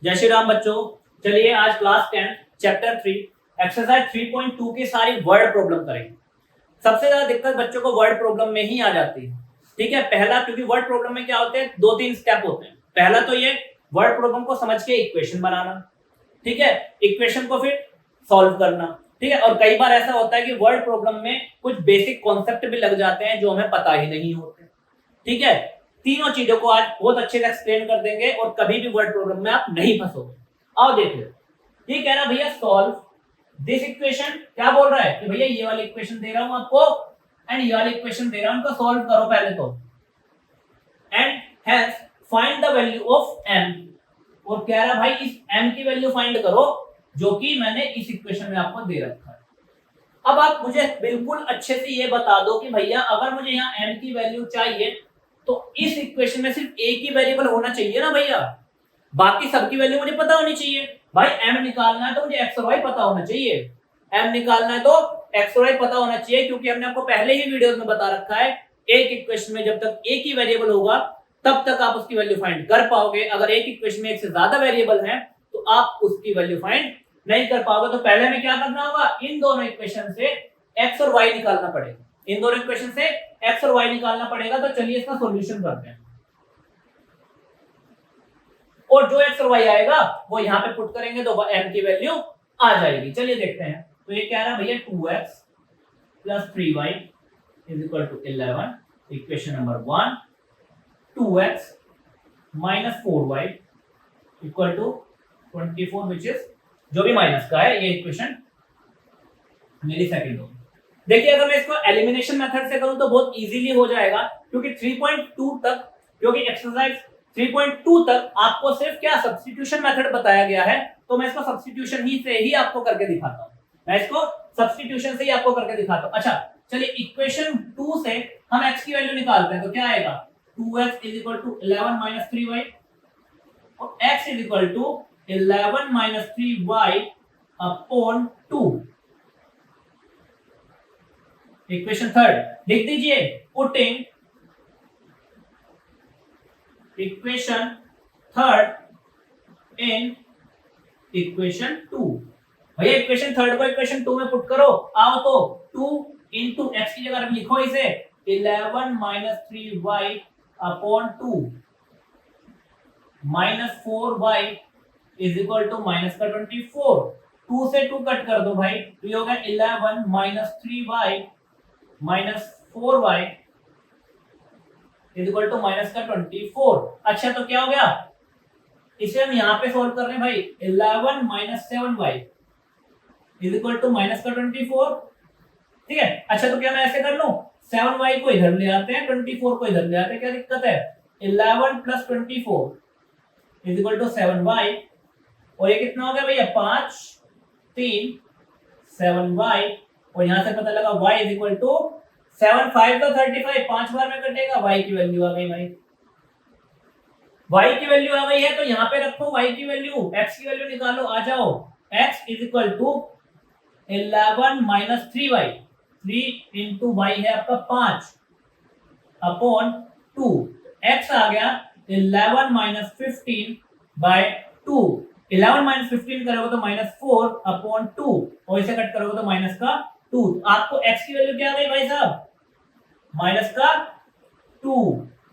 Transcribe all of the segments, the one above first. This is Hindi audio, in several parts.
जय श्री राम बच्चों। चलिए आज क्लास 10 चैप्टर 3 एक्सरसाइज 3.2 की सारी वर्ड प्रॉब्लम करेंगे। सबसे ज्यादा दिक्कत बच्चों को वर्ड प्रॉब्लम में ही आ जाती है। ठीक है, पहला क्योंकि वर्ड प्रॉब्लम में क्या होते हैं, दो तीन स्टेप होते हैं। पहला तो ये वर्ड प्रॉब्लम को समझ के इक्वेशन बनाना, ठीक है, इक्वेशन को फिर सॉल्व करना, ठीक है। और कई बार ऐसा होता है कि वर्ड प्रॉब्लम में कुछ बेसिक कॉन्सेप्ट भी लग जाते हैं जो हमें पता ही नहीं होते। ठीक है, तीनों चीजों को आज बहुत अच्छे से एक्सप्लेन कर देंगे और कभी भी वर्ड प्रॉब्लम में आप नहीं फंसोगे। आओ देखिए, ये कह रहा भैया सॉल्व दिस इक्वेशन। क्या बोल रहा है कि भैया ये वाली इक्वेशन दे रहा हूं आपको एंड ये वाली इक्वेशन दे रहा हूं, उनको सॉल्व करो पहले तो, and hence find the value of m। और कह रहा भाई इस m की वैल्यू फाइंड करो जो कि मैंने इस इक्वेशन में आपको दे रखा है। अब आप मुझे बिल्कुल अच्छे से ये बता दो कि भैया अगर मुझे यहाँ m की वैल्यू चाहिए तो इस इक्वेशन में सिर्फ एक ही वेरिएबल होना चाहिए ना भैया, बाकी सबकी वैल्यू मुझे पता होनी चाहिए। भाई m निकालना है तो मुझे x और y पता होना चाहिए, m निकालना है तो x और y पता होना चाहिए, क्योंकि हमने आपको पहले ही वीडियोस में बता रखा है एक इक्वेशन में जब तक एक ही वेरिएबल होगा तब तक आप उसकी वैल्यू फाइंड कर पाओगे। अगर एक इक्वेशन में एक से ज्यादा वेरिएबल है तो आप उसकी वैल्यू फाइंड नहीं कर पाओगे। तो पहले में क्या करना होगा, इन दोनों इक्वेशन से x और y निकालना पड़ेगा, इन दोनों इक्वेशन से x और y निकालना पड़ेगा। तो चलिए इसका सॉल्यूशन करते हैं और जो x और y आएगा वो यहाँ पे पुट करेंगे तो m की वैल्यू आ जाएगी। चलिए देखते हैं। तो ये कह रहा है भैया 2x plus 3y is equal to 11, equation number 1। 2x minus 4y equal to 24 which is जो भी माइनस का है, ये इक्वेशन मेरी सेकंड होगी। देखिए अगर मैं इसको एलिमिनेशन मेथड से करूं तो बहुत इजीली हो जाएगा, क्योंकि 3.2 तक, क्योंकि एक्सरसाइज 3.2 तक आपको सिर्फ क्या सब्स्टिट्यूशन मेथड बताया गया है, तो मैं इसको सब्स्टिट्यूशन ही से ही आपको करके दिखाता हूं, मैं इसको सब्स्टिट्यूशन से ही आपको करके दिखाता हूं। अच्छा चलिए इक्वेशन 2 से हम x की वैल्यू निकालते हैं तो क्या आएगा, 2x is equal to 11 minus 3y और x is equal to 11 minus 3y upon 2। Equation third लिख दीजिए, putting equation third in equation 2। भैया इक्वेशन थर्ड को इक्वेशन 2 में पुट करो। आओ तो 2 इंटू एक्स की जगह लिखो इसे 11 minus 3y upon 2 minus 4y is equal to minus का 24। 2 से 2 कट कर दो भाई, तो ये होगा 11 minus 3y minus 4y is equal to minus का 24। अच्छा तो क्या हो गया, इसे हम यहाँ पे सॉल्व कर रहे हैं भाई, 11 minus 7y is equal to minus का 24। ठीक है, अच्छा तो क्या मैं ऐसे कर लूं, 7y को इधर ले आते हैं, 24 को इधर ले आते हैं, क्या दिक्कत है, 11 plus 24 is equal to 7y और ये कितना हो गया भैया 5 3 7y और यहां से पता लगा y इज इक्वल टू 7 5 तो 35, 5 बार में कटेगा, y की वैल्यू आ गई भाई, y की वैल्यू आ गई है। तो यहाँ पे रखो y की वैल्यू, x की वैल्यू निकालो, आ जाओ, x is equal to 11 minus 3y, 3 into y है आपका 5 अपॉन 2, x आ गया 11 माइनस 15 बाय 2, 11 माइनस 15 करोगे तो माइनस 4 अपॉन 2 और इसे कट करोगे तो माइनस का 2। आपको x की वैल्यू क्या आ गई भाई साहब, माइनस का 2।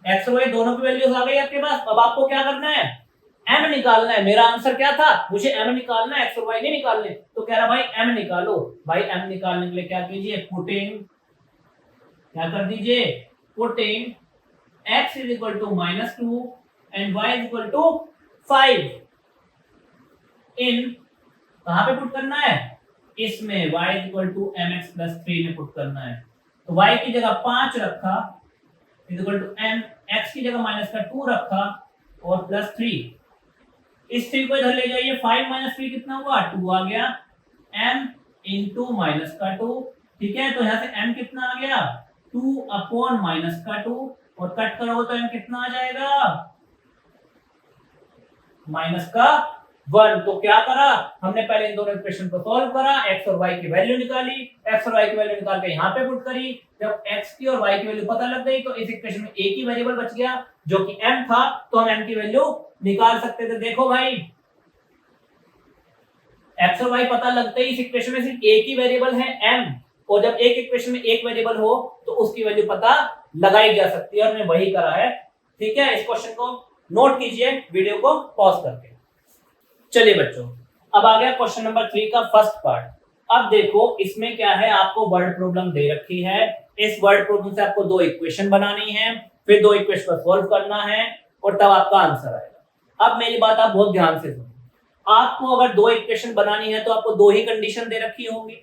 x और y दोनों की वैल्यूज आ गई आपके पास। अब आपको क्या करना है, m निकालना है। मेरा आंसर क्या था, मुझे m निकालना है, x और y नहीं निकालने। तो कह रहा भाई m निकालो। भाई m निकालने के लिए क्या कीजिए, पुटिंग, क्या कर दीजिए, putting x is equal to minus 2 and y is equal to 5 in, कहां पे पुट करना है, इसमें y is equal to mx plus 3 में पुट करना है। तो y की जगह 5 रखा is equal to m, x की जगह माइनस का 2 रखा और प्लस 3, इस 3 को इधर ले जाइए, 5 माइनस 3 कितना हुआ, 2 आ गया, m इंटू माइनस का 2। ठीक है, तो यहां से m कितना आ गया, 2 अपॉन माइनस का 2 और कट करोगे तो m कितना आ जाएगा, माइनस का 1। तो क्या करा हमने, पहले इन दोनों इक्वेशन को सॉल्व करा, x और y की वैल्यू निकाली, x और y की वैल्यू निकाल के यहाँ पे पुट करी। जब x की और y की वैल्यू पता लग गई तो इस इक्वेशन में एक ही वेरिएबल बच गया जो कि m था, तो हम m की वैल्यू निकाल सकते थे। देखो भाई एक्स और वाई पता लगता ही इस इक्वेशन में सिर्फ एक ही वेरिएबल है m, और जब एक इक्वेशन में एक वेरिएबल हो तो उसकी वैल्यू पता लगाई जा सकती है, और मैंने वही करा है। ठीक है, इस क्वेश्चन को नोट कीजिए वीडियो को पॉज करके। चलिए बच्चों, अब आ गया क्वेश्चन नंबर 3 का फर्स्ट पार्ट। अब देखो इसमें क्या है, आपको वर्ड प्रॉब्लम दे रखी है। इस वर्ड प्रॉब्लम से आपको दो इक्वेशन बनानी है, फिर दो इक्वेशन को सॉल्व करना है, और तब आपका आंसर आएगा। अब मेरी बात आप बहुत ध्यान से सुनो। आपको अगर दो इक्वेशन बनानी है तो आपको दो ही कंडीशन दे रखी होंगी,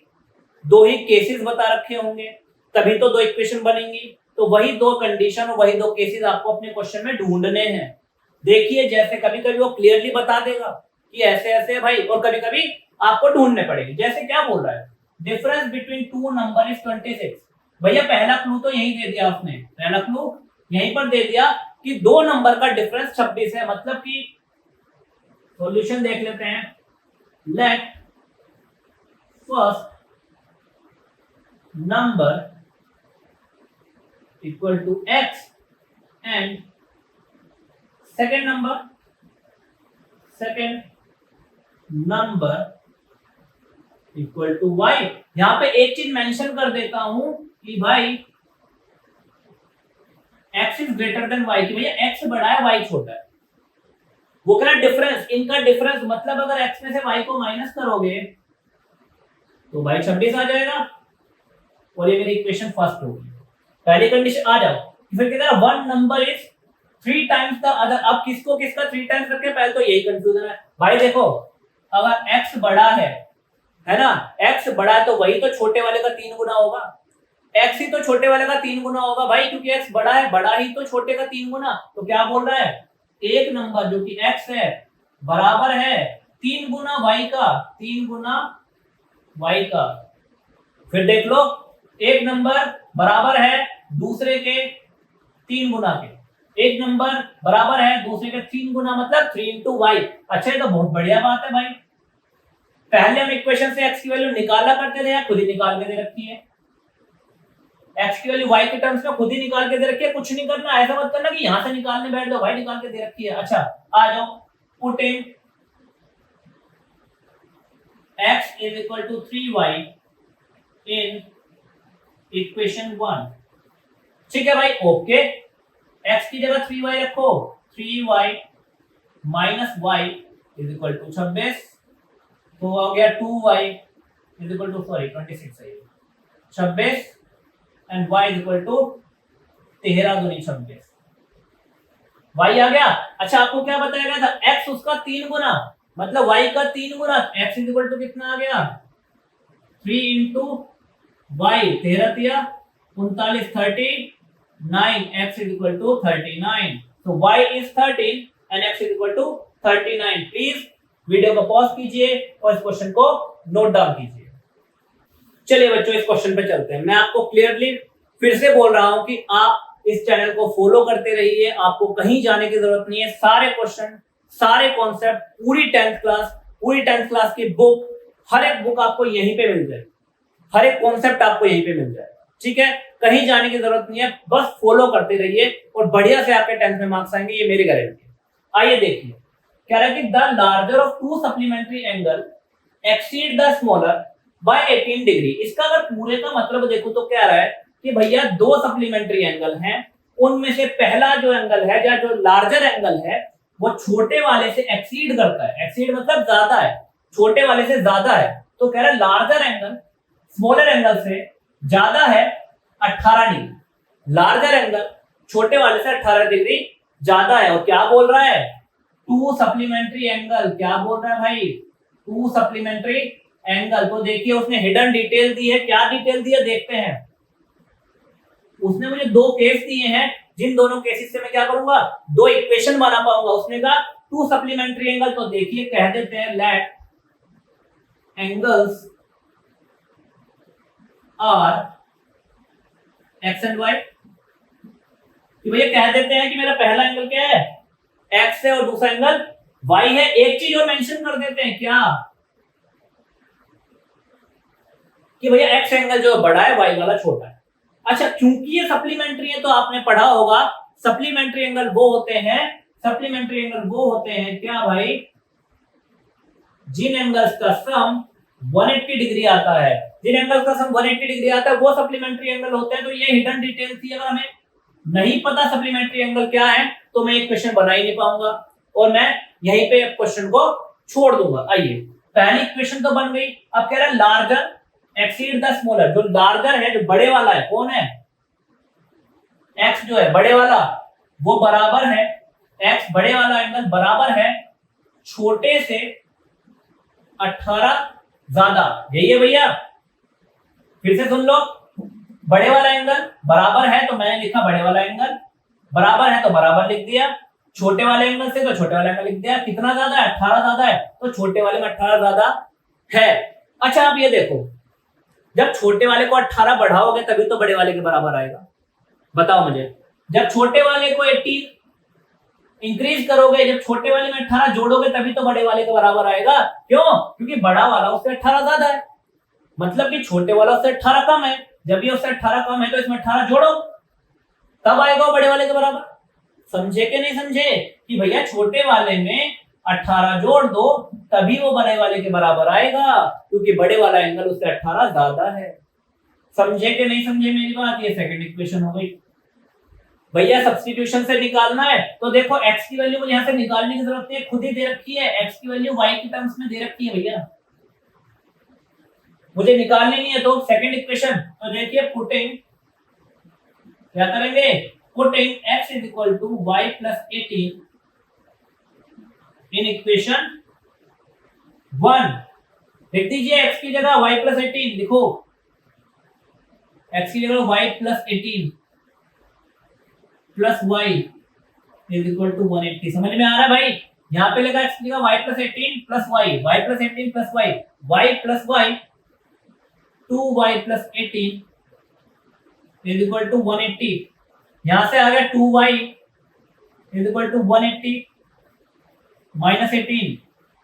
दो ही केसेस बता रखे होंगे, तभी तो दो इक्वेशन बनेंगी। तो वही दो कंडीशन और वही दो केसेस आपको अपने क्वेश्चन में ढूंढने हैं। देखिए जैसे कभी कभी वो क्लियरली बता देगा कि ऐसे ऐसे है भाई, और कभी कभी आपको ढूंढने पड़ेंगे। जैसे क्या बोल रहा है, difference between two number is 26। भैया पहला क्लू तो यही दे दिया आपने, पहला क्लू यहीं पर दे दिया कि दो नंबर का डिफरेंस 26 है। मतलब कि सॉल्यूशन देख लेते हैं। Let first number equal to x and second number equal to y। यहां पे एक चीज मेंशन कर देता हूं कि भाई x is greater than y, कि भैया x बड़ा है y छोटा है। वो कह रहा है डिफरेंस, इनका डिफरेंस, मतलब अगर x में से y को माइनस करोगे तो y 26 आ जाएगा, और ये मेरी इक्वेशन फर्स्ट होगी। पहली कंडीशन आ जाओ, फिर कहता है one number is 3 times the other. अब किसको किसका 3 टाइम्स रखे, पहले तो यही कंफ्यूजन है भाई। देखो अगर x बड़ा है ना, x बड़ा है तो वही तो छोटे वाले का 3 गुना होगा। x ही तो छोटे वाले का 3 गुना होगा भाई, क्योंकि x बड़ा है, बड़ा ही तो छोटे का 3 गुना। तो क्या बोल रहा है, एक नंबर जो कि x है बराबर है 3 गुना y का, 3 गुना y का। फिर देख लो, एक नंबर बराबर है दूसरे के 3 गुना के, एक नंबर बराबर है दूसरे के 3 गुना, मतलब 3 into y। अच्छा ये तो बहुत बढ़िया बात है भाई। पहले हम इक्वेशन से x की वैल्यू निकाला करते थे, या खुद ही निकाल के दे रखी है। x की वैल्यू y के टर्म्स में खुद ही निकाल के दे रखी है, कुछ नहीं करना। ऐसा मत करना कि यहां से निकालने बैठ जाओ, भाई निकाल के दे रखी है। अच्छा आ जाओ, put in x is equal to 3y in equation 1। ठीक है भाई, ओके। x की जगह 3y रखो, 3y minus y is equal to 26। तो आ गया 2y is equal to, sorry 26 है, 26 and y is equal to 13 दूनी 26। y आ गया। अच्छा आपको क्या बताया गया था, x उसका 3 गुना, मतलब y का 3 गुना। x इज इक्वल टू कितना आ गया, 3 इंटू y, 13 तिया 39, 39, x इज इक्वल टू 39। तो y is 13 and x is equal to 39। Please video को पॉज कीजिए और इस क्वेश्चन को नोट डाउन कीजिए। चलिए बच्चों इस क्वेश्चन पे चलते हैं। मैं आपको क्लियरली फिर से बोल रहा हूं कि आप इस चैनल को फॉलो करते रहिए, आपको कहीं जाने की जरूरत नहीं है। सारे क्वेश्चन, सारे कॉन्सेप्ट, पूरी 10th क्लास की बुक, हर एक बुक आपको यहीं पे मिल जाएगी, हर एक कॉन्सेप्ट आपको यहीं पे मिल जाएगा। ठीक है, कहीं जाने की जरूरत नहीं है, बस फॉलो करते रहिए और बढ़िया से आपके 10th में मार्क्स आएंगे, ये मेरी गारंटी है। आइए देखिए, कह रहा है कि the larger of to supplementary angle exceed the smaller by 18 degree. इसका अगर पूरे का मतलब देखो तो क्या रहा है कि भैया दो सप्लीमेंट्री एंगल हैं, उनमें से पहला जो एंगल है या जो लार्जर एंगल है वो छोटे वाले से एक्सीड करता है। एक्सीड मतलब ज्यादा है, छोटे वाले से ज्यादा है। तो कह रहा है लार्जर एंगल स्मॉलर एंगल से ज्यादा है 18 डिग्री। लार्जर एंगल छोटे वाले से 18 डिग्री ज्यादा है। और क्या बोल रहा है, टू सप्लीमेंट्री एंगल। क्या बोल रहा है भाई, टू सप्लीमेंट्री एंगल। तो देखिए उसने हिडन डिटेल दी है, क्या डिटेल दी है देखते हैं। उसने मुझे दो केस दिए हैं, जिन दोनों केसेस से मैं क्या करूंगा, दो इक्वेशन बना पाऊंगा। उसने कहा टू सप्लीमेंट्री एंगल, तो देखिए कह देते हैं let angles are x and y. कि भैया कह देते हैं कि मेरा पहला एंगल क्या है, एक्स है, और दूसरा एंगल वाई है। एक चीज और मेंशन कर देते हैं, क्या कि भैया एक्स एंगल जो बड़ा है, वाई वाला छोटा है। अच्छा क्योंकि ये सप्लीमेंट्री है तो आपने पढ़ा होगा सप्लीमेंट्री एंगल वो होते हैं, सप्लीमेंट्री एंगल वो होते हैं क्या भाई, जिन एंगल्स का सम 180 डिग्री आता है, जिन एंगल्स का सम 180 डिग्री आता है वो सप्लीमेंट्री एंगल होते हैं। तो ये हिडन डिटेल थी, अगर हमें नहीं पता सप्लीमेंट्री एंगल क्या है तो मैं एक क्वेश्चन बना ही नहीं पाऊंगा और मैं यहीं पे क्वेश्चन को छोड़ दूंगा। आइए, पहली इक्वेशन तो बन गई। अब कह रहा है लार्जर एक्सीड द स्मॉलर। जो लार्जर है, जो बड़े वाला है, कौन है? एक्स जो है बड़े वाला, वो बराबर है, एक्स बड़े वाला एंगल बराबर है छोटे से 18 ज्यादा। यही है भैया, फिर से सुन लो। बड़े वाला एंगल बराबर है तो मैंने लिखा बड़े वाला एंगल, बराबर है तो बराबर लिख दिया, छोटे वाले एंगल से तो छोटे वाले एंगल लिख दिया। कितना ज्यादा है? 18 ज्यादा है, तो छोटे वाले में 18 ज्यादा है। अच्छा, आप ये देखो, जब छोटे वाले को 18 बढ़ाओगे तभी तो बड़े वाले के बराबर आएगा। बताओ मुझे, जब छोटे वाले को 18 इंक्रीज करोगे, जब छोटे वाले में 18 जोड़ोगे तभी तो बड़े वाले के बराबर आएगा। क्यों? क्योंकि बड़ा वाला उससे 18 ज्यादा है, मतलब कि छोटे वाला उससे 18 कम है। जब ये उससे 18 कम है तो इसमें 18 जोड़ो, तब आएगा वो बड़े वाले के बराबर। समझे कि नहीं समझे कि भैया छोटे वाले में 18 जोड़ दो तभी वो बड़े वाले के बराबर आएगा, क्योंकि बड़े वाला एंगल उससे 18 ज्यादा है। समझे कि नहीं समझे मेरी बात? ये सेकंड इक्वेशन हो गई। भैया सब्स्टिट्यूशन से निकालना है तो देखो x की वैल्यू मुझे यहां से निकालने की जरूरत नहीं है, खुद ही दे रखी है। x की वैल्यू y की टर्म्स में दे रखी है भैया, मुझे निकालनी नहीं है। तो सेकंड इक्वेशन तो देखिए, पुटिंग क्या करेंगे, putting x is equal to y plus 18 in equation 1। लिख दीजिए x की जगह y प्लस 18 लिखो, x की जगह y plus 18 plus y is equal to 180। समझ में आ रहा है भाई? यहाँ पे लिखा x की जगह y plus 18 plus y plus 18 plus y plus y 2y plus 18 is equal to 180। यहां से आ गया 2y is equal to 180 minus 18।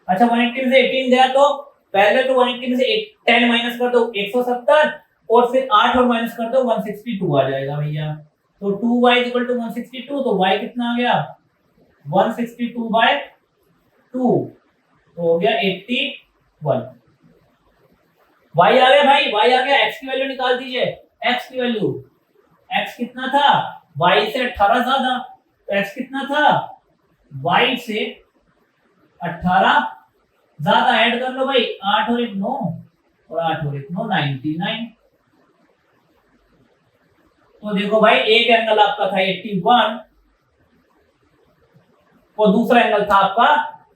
अच्छा, 180 में से 18 गया तो पहले तो 180 में से 10 माइनस कर दो 170, और फिर 8 और माइनस कर दो 162 आ जाएगा भैया। तो 2y इज इक्वल टू 162, तो y कितना आ गया 162 बाय 2, तो हो गया 81। y आ गया भाई, y आ गया। x की वैल्यू निकाल दीजिए, x की वैल्यू, x कितना था? y से 18 ज्यादा, तो x कितना था? y से 18 ज्यादा। ऐड कर लो भाई, 8 और 1 9, और 8 और 1 9 99। तो देखो भाई, एक एंगल आपका था 81 और दूसरा एंगल था आपका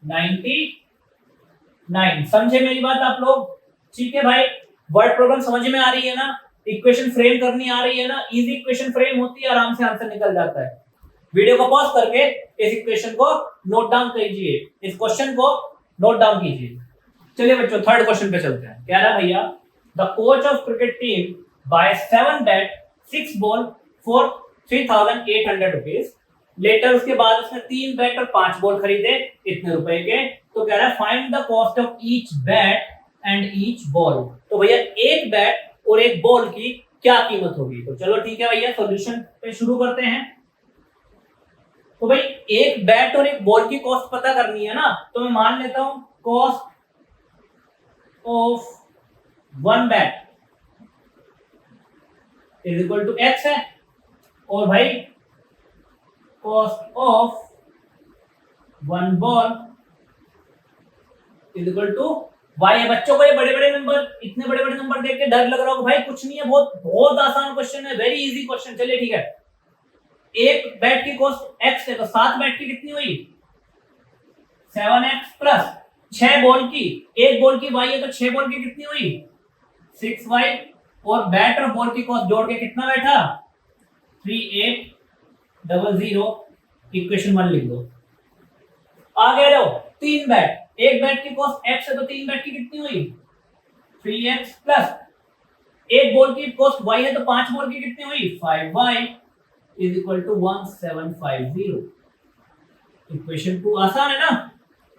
99। समझे मेरी बात आप लोग? ठीक है भाई, वर्ड प्रॉब्लम समझ में आ रही है ना? इक्वेशन फ्रेम करनी आ रही है ना? इजी इक्वेशन फ्रेम होती है, आराम से आंसर निकल जाता है। वीडियो को पॉज करके इस इक्वेशन को नोट डाउन कीजिए, इस क्वेश्चन को नोट डाउन कीजिए। चलिए बच्चों, थर्ड क्वेश्चन पे चलते हैं। क्या रहा भैया, the coach of cricket team buy 7 bat 6 ball for 3800 rupees. Later उसके बाद उसने 3 बैट और 5 बॉल खरीदे इतने रुपए के। तो कह रहा है find the cost of each bat and each ball. तो भैया एक बैट और एक बॉल की क्या कीमत होगी? तो चलो ठीक है भैया, सॉल्यूशन पे शुरू करते हैं। तो भाई एक बैट और एक बॉल की कॉस्ट पता करनी है ना, तो मैं मान लेता हूं cost of 1 bat is equal to x है, और भाई cost of 1 ball is equal to y है। बच्चों को ये बड़े बड़े नंबर, इतने बड़े बड़े नंबर देख के डर लग रहा होगा, भाई कुछ नहीं है, बहुत बहुत आसान क्वेश्चन है, वेरी इजी क्वेश्चन। चलिए ठीक है, एक बैट की कॉस्ट x है, तो 7 बैट की कितनी हुई 7x प्लस 6 बॉल की, एक बॉल की y है तो 6 बॉल की कितनी हुई 6y, और बैट और बॉल की कॉस्ट जोड़ के कितना बैठा 3800। इक्वेशन 1 लिख दो। आगे जाओ, 3 बैट, एक बैट की कॉस्ट x है तो 3 बैट की कितनी हुई 3x प्लस एक बॉल की कॉस्ट y है तो 5 बॉल की कितनी हुई 5y is equal to 1750। Equation 2 आसान है ना?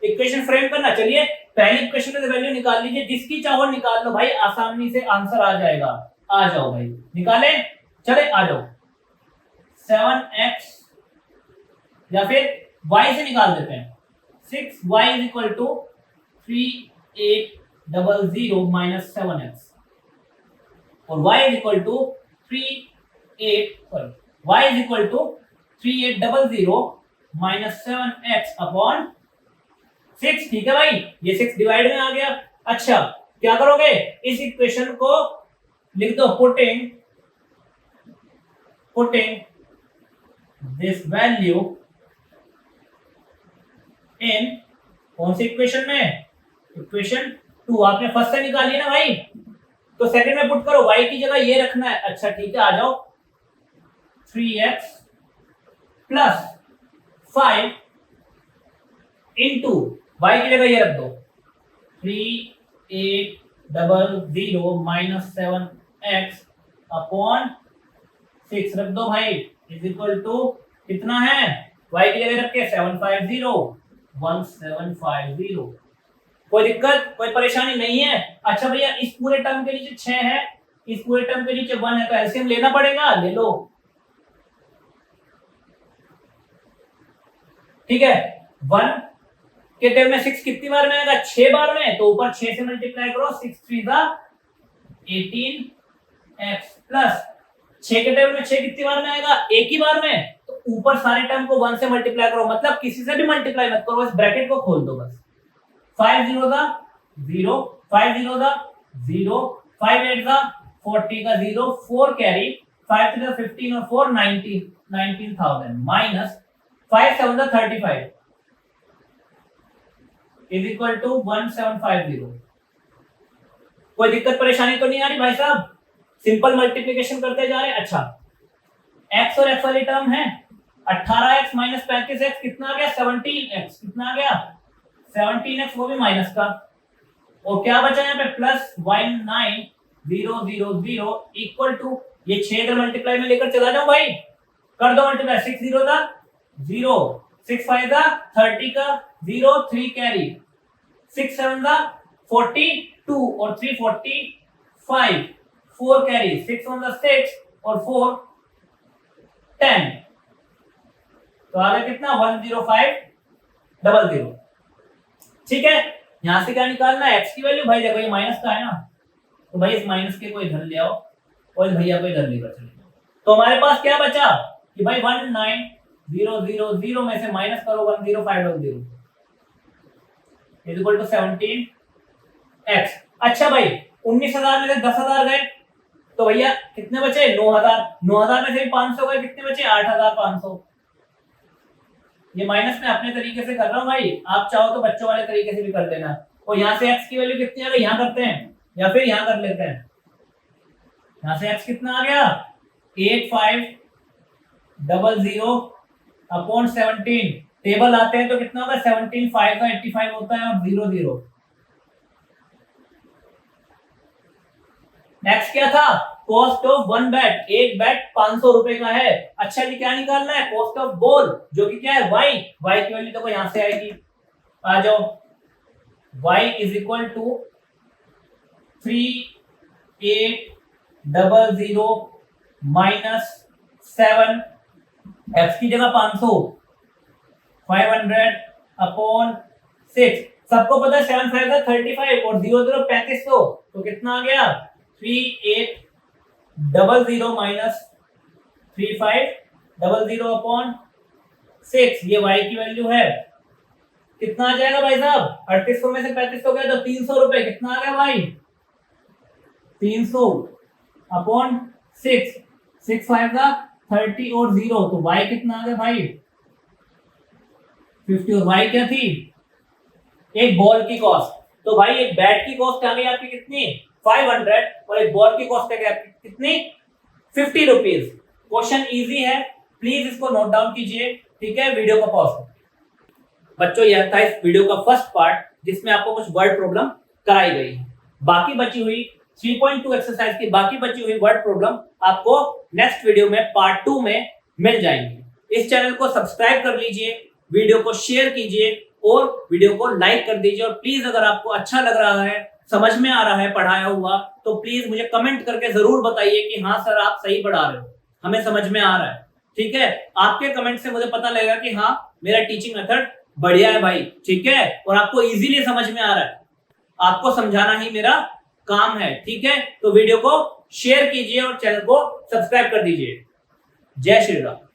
इक्वेशन फ्रेम करना। चलिए पहली इक्वेशन में वैल्यू निकाल लीजिए, जिसकी चाहो निकाल लो भाई, आसानी से आंसर आ जाएगा। आ जाओ भाई निकाले, चले आ जाओ। 7x या फिर y से निकाल देते हैं, 6y is equal to 3 3800 minus 7x और y is equal to 3800 minus 7x upon 6। ठीक है भाई, ये 6 डिवाइड में आ गया। अच्छा क्या करोगे, इस इक्वेशन को लिख दो, पुटिंग दिस वैल्यू इन कौन सी इक्वेशन में, इक्वेशन 2। आपने फर्स्ट से निकाली है ना भाई, तो सेकंड में पुट करो, y की जगह ये रखना है। अच्छा ठीक है, आ जाओ, 3x प्लस 5 इंटू y की जगह ये रख दो, 3800 माइनस 7x अपॉन 6 रख दो भाई, इज इक्वल टू कितना है, y की जगह रख के 1750। कोई दिक्कत, कोई परेशानी नहीं है। अच्छा भैया, इस पूरे टर्म के नीचे 6 है, इस पूरे टर्म के नीचे 1 है, तो एलसीएम लेना पड़ेगा, ले लो। ठीक है, 1 के टर्म में 6 कितनी बार में आएगा, 6 बार में, तो ऊपर 6 से मल्टीप्लाई करो, 6 3 दा 18x प्लस 6 के टर्म में 6 कितनी बार में आएगा, एक ही बार में, तो ऊपर सारे टर्म को 1 से मल्टीप्लाई करो, मतलब किसी से भी मल्टीप्लाई मत करो, बस ब्रैकेट को खोल दो बस। 5 0 दा 0, 5 0 दा 0, 5 8 दा 40 का 0, 4 कैरी, 5 3 दा 15 और 4 19,000 माइनस 5 7 दा 35 इज इक्वल टू 1750। कोई दिक्कत परेशानी तो नहीं आ रही भाई साहब, सिंपल मल्टीप्लिकेशन करते जा रहे हैं। अच्छा, x और x वाली टर्म है, 18x माइनस 35x कितना आ गया, 17x, कितना आ गया 17x, वो भी माइनस का, और क्या बचा यहाँ पे प्लस 19,000 इक्वल टू, ये 6 अगर मल्टीप्लाई में लेकर चला जाऊं भाई, कर दो मल्टीप्लाई, 6 0 दा 0, 6 5 दा 30 का 0, 3 कैरी, 6 7 दा 42 और 3 45, 4 कैरी, 6 1 दा 6 और 4 10, तो आ गया कितना 10500। ठीक है, यहां से क्या निकालना है, x की वैल्यू, भाई देखो ये माइनस का है ना, तो भाई इस माइनस के को इधर ले आओ और भैया को इधर लेकर चले जाओ, तो हमारे पास क्या बचा कि भाई 19,000 में से माइनस करो 10500 इज इक्वल टू 17x। अच्छा भाई, 19,000 में से 10,000 गए, तो भैया कितने बचे 9,000, 9,000 में से भी 500 गए, कितने बचे 8,500। ये माइनस में अपने तरीके से कर रहा हूं भाई, आप चाहो तो बच्चों वाले तरीके से भी कर देना। और यहाँ से x की वैल्यू कितनी आ गई, यहाँ करते हैं या फिर यहाँ कर लेते हैं, यहाँ से x कितना आ गया 8500 अपॉन 17, टेबल आते हैं तो कितना होगा 17 5 का 85 होता है और 0 0। नेक्स्ट क्या था, कॉस्ट ऑफ 1 बैट, एक बैट 500 रुपए का है। अच्छा जी, क्या निकालना है, कॉस्ट ऑफ बॉल, जो कि क्या है y, y की वैल्यू देखो यहां से आएगी, आ जाओ, y is equal to 3800 minus 7, x की जगह 500, 500 अपॉन 6, सबको पता है 7 5 का 35 और 0 0 3500, तो कितना आ गया 3800 माइनस 3500 अपॉन 6, ये y की वैल्यू है, कितना आ जाएगा भाई साहब, 3800 में से 3500 गया तो 300 रुपए, कितना आ गया भाई 300 अपॉन 6, 6 5 का 30 और 0, तो y कितना आ गया भाई 50, और y क्या थी, एक बॉल की कॉस्ट, तो भाई एक बैट की कॉस्ट आ गई आपकी कितनी 500 और एक बॉल की कॉस्ट है कितनी 50 रुपीज। क्वेश्चन इजी है, प्लीज इसको नोट डाउन कीजिए। ठीक है, वीडियो को पॉज करो। बच्चों, यह था इस वीडियो का फर्स्ट पार्ट, जिसमें आपको कुछ वर्ड प्रॉब्लम कराई गई है। बाकी बची हुई 3.2 एक्सरसाइज की बाकी बची हुई वर्ड प्रॉब्लम आपको नेक्स्ट वीडियो में पार्ट 2 में मिल जाएंगी। इस चैनल को सब्सक्राइब कर लीजिए, वीडियो को शेयर कीजिए और वीडियो को लाइक कर दीजिए। और प्लीज अगर आपको अच्छा लग रहा है, समझ में आ रहा है पढ़ाया हुआ, तो प्लीज मुझे कमेंट करके जरूर बताइए कि हाँ सर आप सही पढ़ा रहे हो, हमें समझ में आ रहा है। ठीक है, आपके कमेंट से मुझे पता लगेगा कि हाँ मेरा टीचिंग मेथड बढ़िया है भाई। ठीक है, और आपको इजीली समझ में आ रहा है। आपको समझाना ही मेरा काम है। ठीक है, तो वीडियो को शेयर कीजिए और चैनल को सब्सक्राइब कर दीजिए। जय श्री राम।